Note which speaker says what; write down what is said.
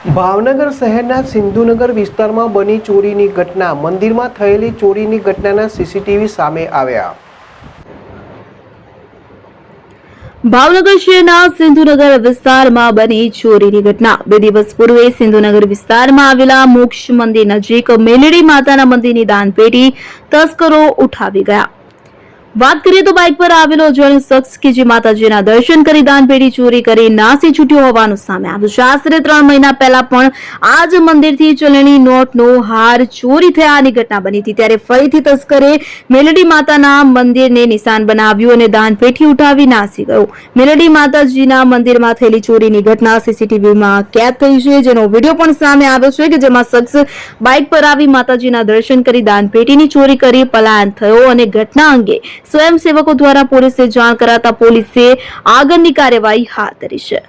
Speaker 1: ભાવનગર શહેરના સિંધુનગર વિસ્તારમાં બની ચોરીની ઘટના. મંદિરમાં થયેલી ચોરીની ઘટનાના સીસીટીવી સામે આવ્યા.
Speaker 2: ભાવનગર શહેરના સિંધુનગર વિસ્તારમાં બની ચોરીની ઘટના. 2 દિવસ પૂર્વે સિંધુનગર વિસ્તારમાં આવેલા મોક્ષ મંદિર નજીક મેલડી માતાના મંદિરની દાનપેટી તસ્કરો ઉઠાવી ગયા. વાત કરીએ તો બાઇક પર આવેલો અજાણ્યો શખ્સ કે જે માતાજીના દર્શન કરી દાનપેટી ચોરી કરી નાસી છૂટ્યો હોવાનું સામે આવ્યું છે. આશરે 3 મહિના પહેલા પણ આ જ મંદિરથી ચલણી નોટનો હાર ચોરી થયાની ઘટના બની હતી. ત્યારે ફરીથી તસ્કરે મેલડી માતાના મંદિરને નિશાન બનાવ્યું અને દાનપેટી ઉઠાવી નાસી ગયો. મેલડી માતાજીના મંદિરમાં થયેલી ચોરીની ઘટના સીસીટીવીમાં કેદ થઈ છે, જેનો વિડીયો પણ સામે આવ્યો છે કે જેમાં શખ્સ બાઇક પર આવી માતાજીના દર્શન કરી દાનપેટીની ચોરી કરી પલાયન થયો અને ઘટના અંગે સ્વયંસેવકો દ્વારા પોલીસને જાણ કરાતા પોલીસે આગળની કાર્યવાહી હાથ ધરી છે.